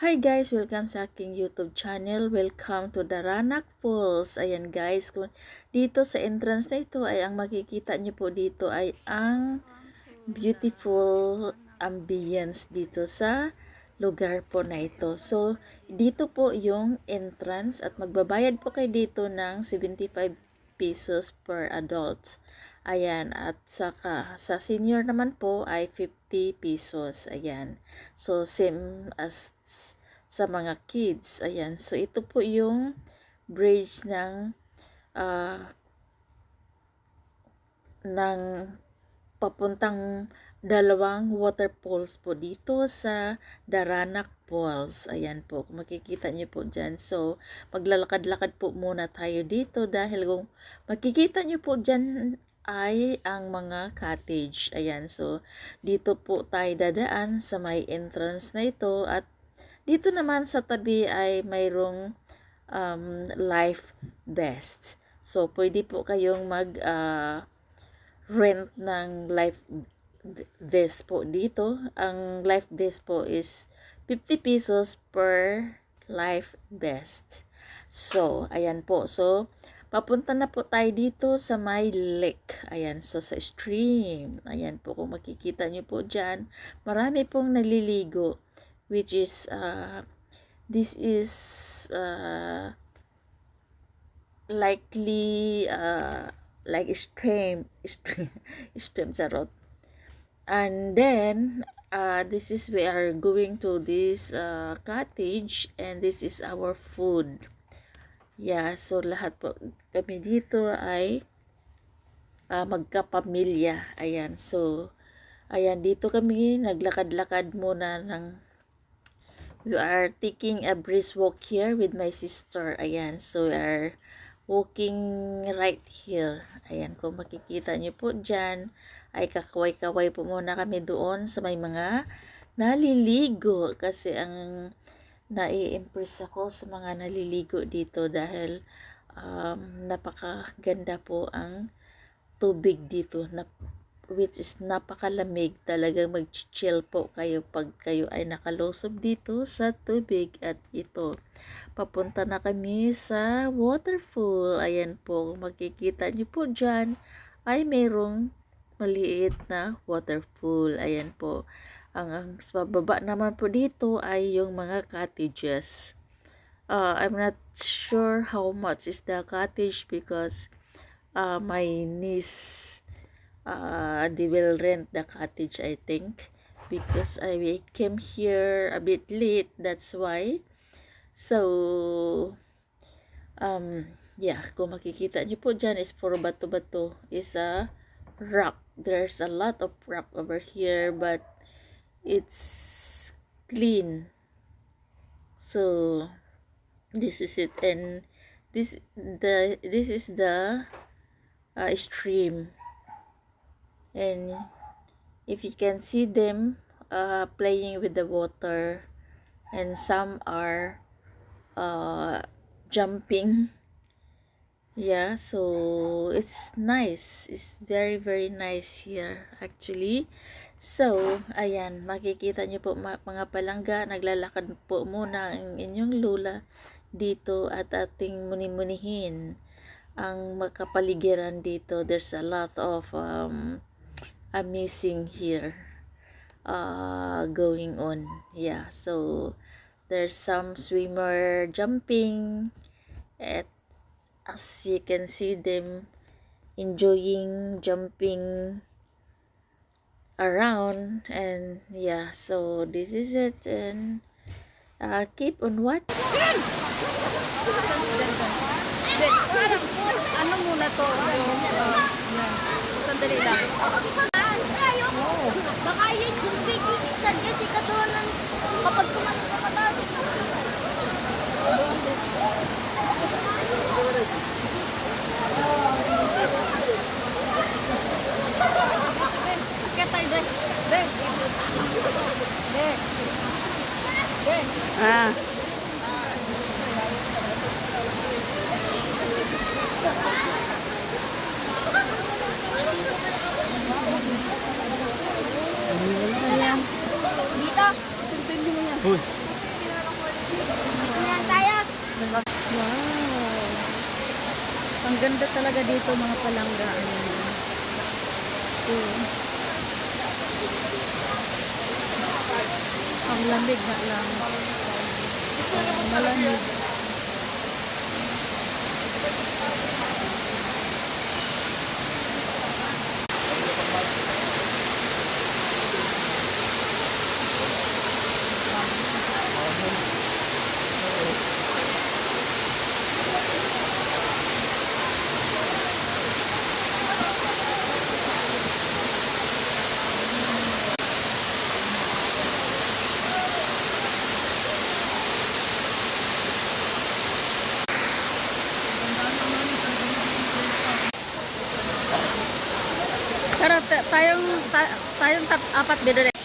Hi guys! Welcome sa aking YouTube channel. Welcome to Daranac Falls. Ayan guys, dito sa entrance na ito ay ang makikita nyo po dito ay ang beautiful ambience dito sa lugar po na ito. So, dito po yung entrance at magbabayad po kayo dito ng 75 pesos per adult. Ayan, at sa senior naman po ay 50 pesos. Ayan. So, same as sa mga kids. Ayan. So, ito po yung bridge ng papuntang dalawang waterfalls po dito sa Daranac Falls. Ayan po, kung makikita nyo po dyan. So, maglalakad-lakad po muna tayo dito dahil kung makikita nyo po dyan ay ang mga cottage. Ayan, so dito po tayo dadaan sa may entrance na ito at dito naman sa tabi ay mayroong life vest. So, pwede po kayong rent ng life vest po dito. Ang life vest po is 50 pesos per life vest. So, ayan po. So, papunta na po tayo dito sa may lake. Ayan, so sa stream. Ayan po, kung makikita nyo po dyan, marami pong naliligo. Which is, this is likely, like stream charot. And then, this is we are going to this cottage and this is our food. Yeah, so lahat po kami dito ay magkapamilya. Ayan, so ayan, dito kami naglakad-lakad muna we are taking a brisk walk here with my sister. Ayan, so we are walking right here. Ayan, kung makikita nyo po dyan, ay kakaway-kaway po muna kami doon sa may mga naliligo. Kasi ang nai-impress ako sa mga naliligo dito dahil napakaganda po ang tubig dito which is napakalamig. Talagang mag-chill po kayo pag kayo ay nakalusob dito sa tubig. At ito, papunta na kami sa waterfall. Ayan po, kung makikita nyo po dyan ay mayroong maliit na waterfall. Ayan po, ang sa baba naman po dito ay yung mga cottages. I'm not sure how much is the cottage because my niece they will rent the cottage, I think, because I came here a bit late, that's why. So yeah, kung makikita nyo po dyan is puro bato-bato, is a rock. There's a lot of rock over here but it's clean. So this is it, and this is the stream, and if you can see them playing with the water, and some are jumping. Yeah, so it's nice. It's very very nice here actually. So, ayan, makikita nyo po mga palangga, naglalakad po muna ang inyong lula dito at ating muni-munihin ang makapaligiran dito. There's a lot of amazing here going on. Yeah, so there's some swimmer jumping at as you can see them enjoying jumping around. And yeah, so this is it, and keep on watching. Ano muna to? Sandali lang. Baka yun yung bigigit sa Jessica Sonan kapag kumain sa patawid. Kaya tayo, Dek. Dek. Dek. Dek. Dito. Uy. Wow. Ang ganda talaga dito mga palangga. Ayan. So, ang lamig nga lang. Malamig. Pero tayong apat dito rin.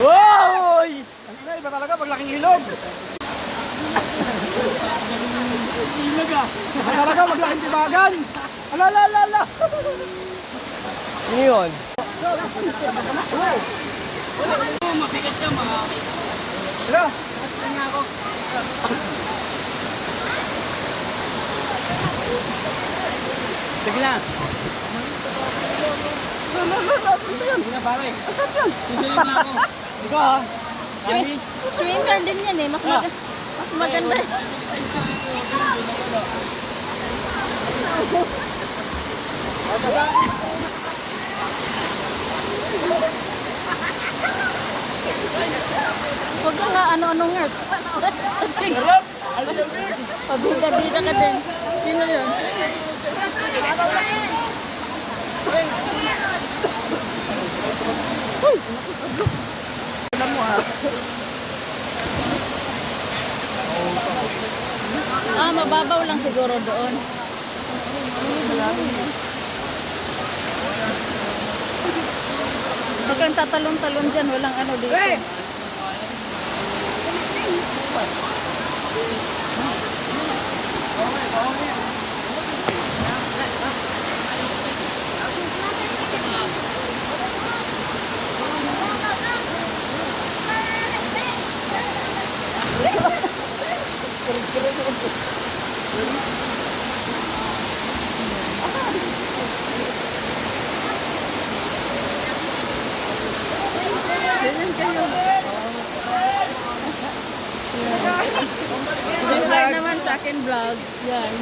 Woy! Ano iba talaga paglaking ilog? Ilog ah! Iba talaga paglaking tibagan! Ala ala ala ala! Ano yun? Mabigat ka mga... Ala! Basta nga ako! Sige na! Sige na pare! Susunod na ako! Ikaw ha? Swinger din yan eh. Mas maganda. Huwag ka nga ano-ano nurse. Sige. Pabida-bida ka din. Sino yun? Mababaw lang siguro doon. Pag kang tatalon-talon dyan, walang ano dito. Ganyan kayo. Subscribe naman sa akin vlog. Yan.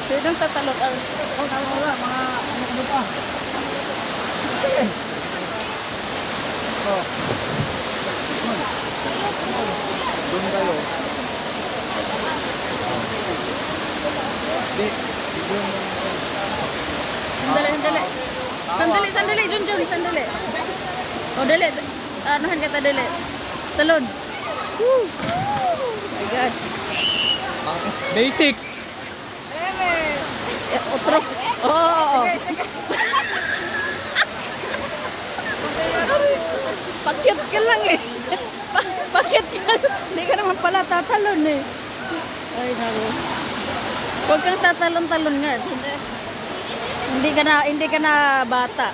Sinong tatalot? Wala, mga ano pa. Doon kayo. Sandali, Junjun, sandali. O, dali. Anuhan kita, dali. Talon. Woo! My God. Basic! Otro. Oo. Pakyat ka lang eh. Pakyat ka. Hindi ka naman pala tatalon eh. Ay, nako. Huwag kang tatalon-talon nga. Hindi ka na bata.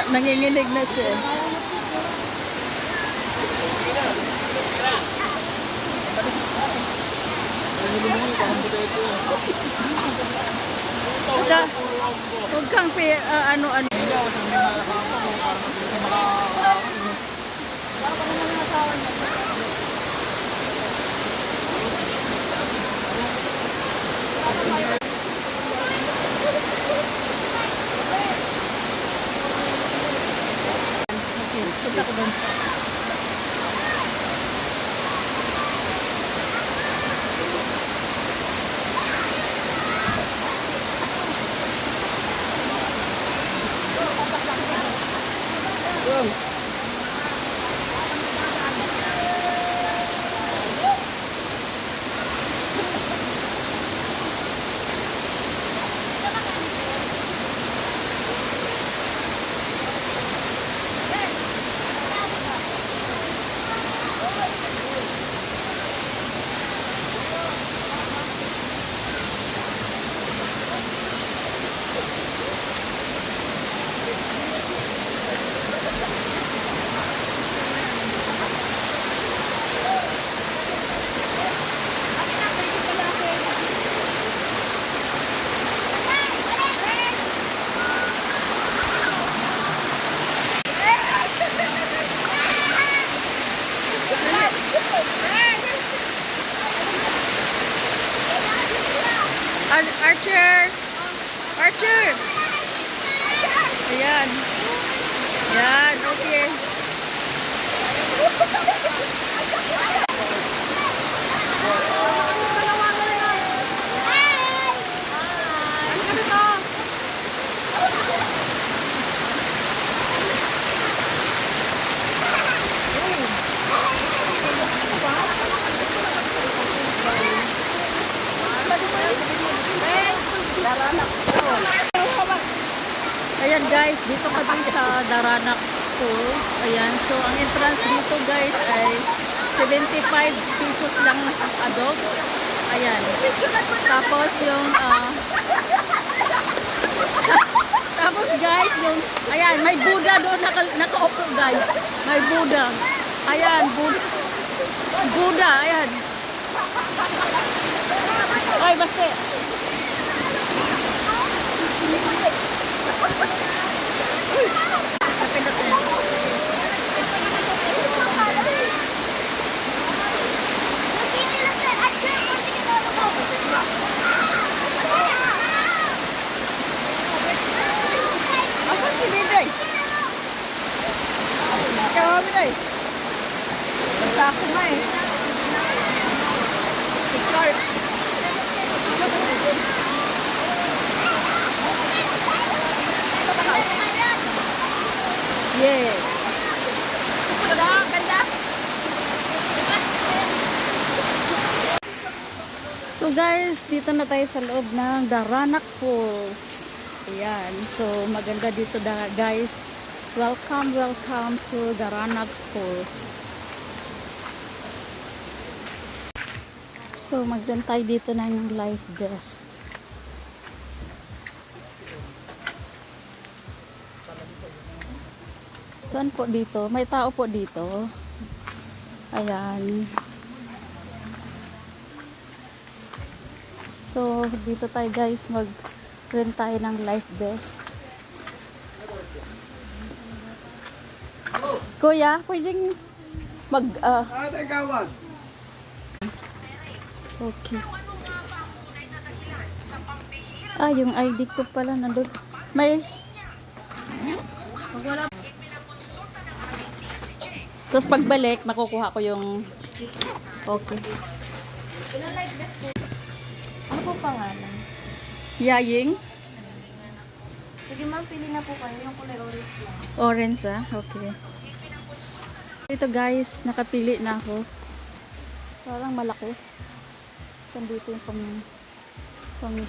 Nanginginig na siya. Huwag kang ano-ano. Punta ko doon. Archer! Archer! Ayan. Yan, okay. Ayan guys, dito kami sa Daranac Falls. Ayan, so ang entrance dito guys ay 75 pesos lang na adult. Ayan. Tapos yung tapos guys, yung ayan, may Buddha doon nakaupo guys. May Buddha. Ayan, Buddha, ayan. Ay, basta. Asan si Biday? Ikaw Biday? Basta ako nga eh. Picture. Yes. Ganda. So guys, dito na tayo sa loob ng Daranac Falls. Ayan. So maganda dito guys. Welcome to Daranac Falls. So magdan tayo dito ng life vest. Saan po dito? May tao po dito. Ayan. So, dito tayo guys, mag-rent tayo ng life vest. Kuya, pwedeng Ate Gawad. okay. Yung ID ko pala nandun. May tapos pagbalik, makukuha ko yung okay. Ano po pangalan? Yaying? Sige ma'am, pili na po kayo yung kulay orange lang. Orange okay. Dito guys, nakapili na ako. Parang malaki. Saan dito yung pang